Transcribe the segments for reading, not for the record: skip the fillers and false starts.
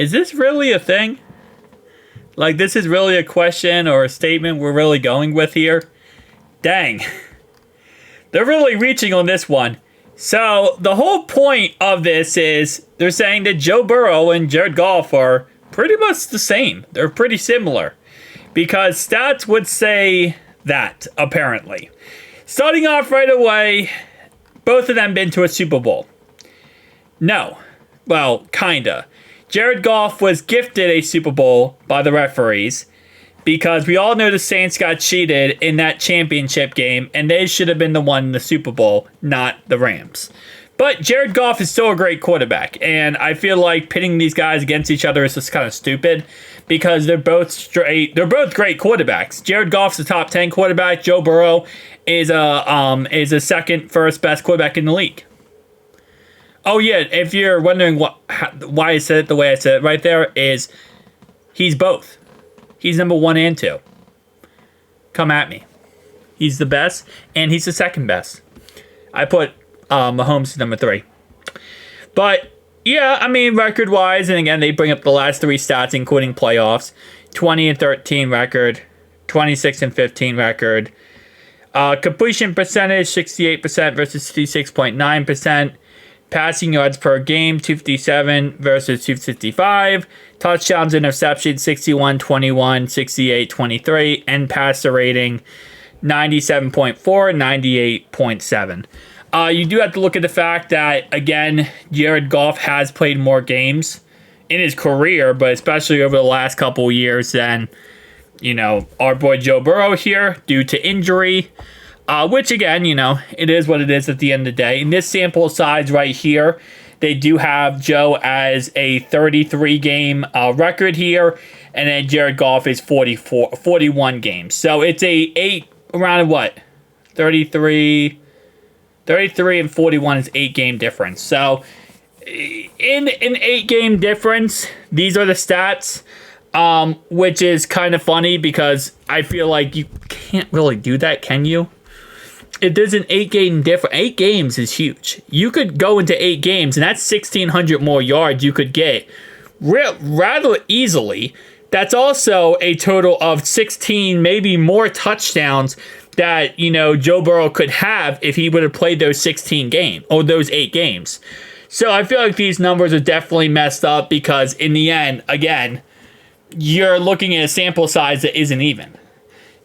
Is this really a thing? Like, this is really a question or a statement we're really going with here? Dang. They're really reaching on this one. So, the whole point of this is they're saying that Joe Burrow and Jared Goff are pretty much the same. They're pretty similar. Because stats would say that, apparently. Starting off right away, both of them been to a Super Bowl. No. Well, kinda. Jared Goff was gifted a Super Bowl by the referees because we all know the Saints got cheated in that championship game, and they should have been the one in the Super Bowl, not the Rams. But Jared Goff is still a great quarterback, and I feel like pitting these guys against each other is just kind of stupid because they're both great quarterbacks. Jared Goff's a top 10 quarterback. Joe Burrow is a second first best quarterback in the league. Oh yeah, if you're wondering why I said it the way I said it right there, is he's both. He's number 1 and 2. Come at me. He's the best, and he's the second best. I put Mahomes as number 3. But, yeah, I mean, record-wise, and again, they bring up the last 3 stats, including playoffs. 20-13 record, 26-15 record. Completion percentage, 68% versus 56.9%. Passing yards per game, 257 versus 255. Touchdowns, interceptions, 61, 21, 68, 23. And passer rating, 97.4, 98.7. You do have to look at the fact that, again, Jared Goff has played more games in his career, but especially over the last couple years than, our boy Joe Burrow here due to injury. Which, again, it is what it is at the end of the day. In this sample size right here, they do have Joe as a 33-game record here, and then Jared Goff is 41 games. So it's around what? 33 and 41 is 8-game difference. So in an 8-game difference, these are the stats, which is kind of funny because I feel like you can't really do that, can you? If there's an 8-game difference, 8 games is huge. You could go into 8 games, and that's 1,600 more yards you could get rather easily. That's also a total of 16, maybe more touchdowns that, Joe Burrow could have if he would have played those 16 games, or those 8 games. So I feel like these numbers are definitely messed up because in the end, again, you're looking at a sample size that isn't even.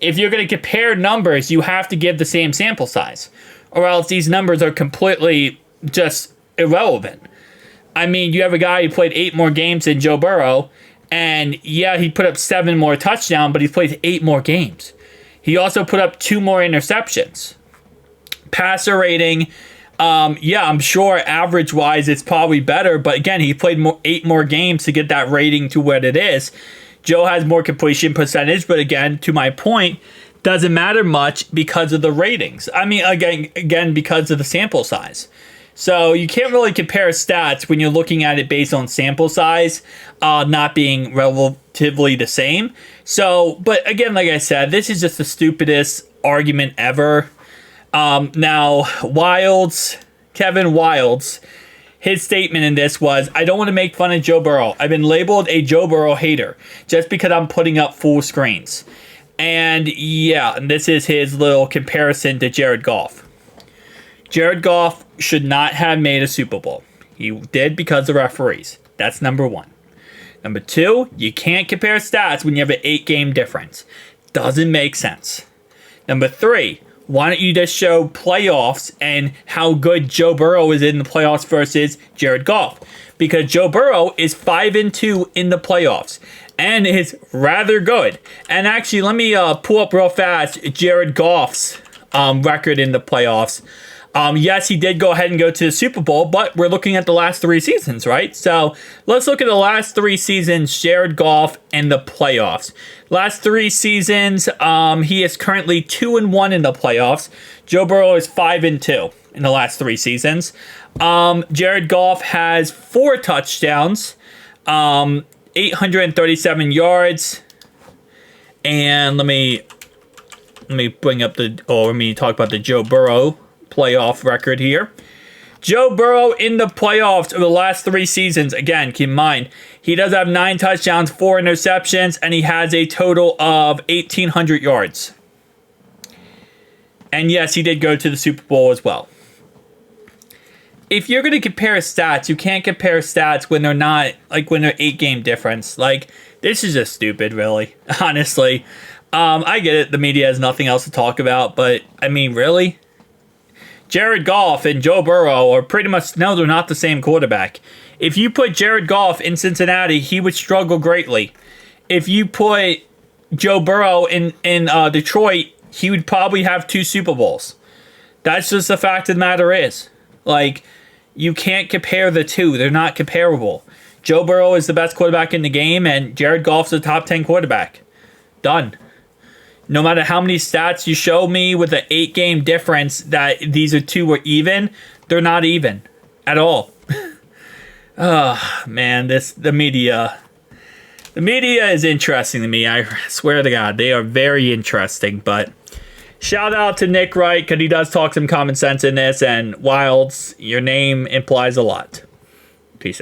If you're going to compare numbers, you have to give the same sample size, or else these numbers are completely just irrelevant. I mean, you have a guy who played 8 more games than Joe Burrow, and yeah, he put up 7 more touchdowns, but he played 8 more games. He also put up 2 more interceptions. Passer rating, I'm sure average-wise it's probably better, but again, he played 8 more games to get that rating to what it is. Joe has more completion percentage, but again, to my point, doesn't matter much because of the ratings. I mean, again, because of the sample size. So you can't really compare stats when you're looking at it based on sample size, not being relatively the same. So, but again, like I said, this is just the stupidest argument ever. Now, Kevin Wildes, his statement in this was, I don't want to make fun of Joe Burrow. I've been labeled a Joe Burrow hater just because I'm putting up full screens. And yeah, this is his little comparison to Jared Goff. Jared Goff should not have made a Super Bowl. He did because of referees. That's number 1. Number 2, you can't compare stats when you have an 8-game difference. Doesn't make sense. Number 3, why don't you just show playoffs and how good Joe Burrow is in the playoffs versus Jared Goff? Because Joe Burrow is 5-2 in the playoffs and is rather good. And actually, let me pull up real fast Jared Goff's record in the playoffs. Yes, he did go ahead and go to the Super Bowl, but we're looking at the last 3 seasons, right? So let's look at the last 3 seasons, Jared Goff and the playoffs. Last 3 seasons, he is currently 2-1 in the playoffs. Joe Burrow is 5-2 in the last 3 seasons. Jared Goff has 4 touchdowns, 837 yards, and let me bring up let me talk about the Joe Burrow playoff record here. Joe Burrow in the playoffs over the last 3 seasons, again, keep in mind, he does have 9 touchdowns, 4 interceptions, and he has a total of 1,800 yards. And yes, he did go to the Super Bowl as well. If you're going to compare stats, you can't compare stats when they're not, like, when they're 8-game difference. Like, this is just stupid, really, honestly. I get it. The media has nothing else to talk about, but, I mean, really? Jared Goff and Joe Burrow are pretty much, no, they're not the same quarterback. If you put Jared Goff in Cincinnati, he would struggle greatly. If you put Joe Burrow in Detroit, he would probably have 2 Super Bowls. That's just the fact of the matter is. Like, you can't compare the two. They're not comparable. Joe Burrow is the best quarterback in the game, and Jared Goff's the top 10 quarterback. Done. No matter how many stats you show me with an 8-game difference that these are 2 were even, they're not even at all. Oh, man, the media. The media is interesting to me. I swear to God, they are very interesting. But shout out to Nick Wright, because he does talk some common sense in this. And Wilds, your name implies a lot. Peace out.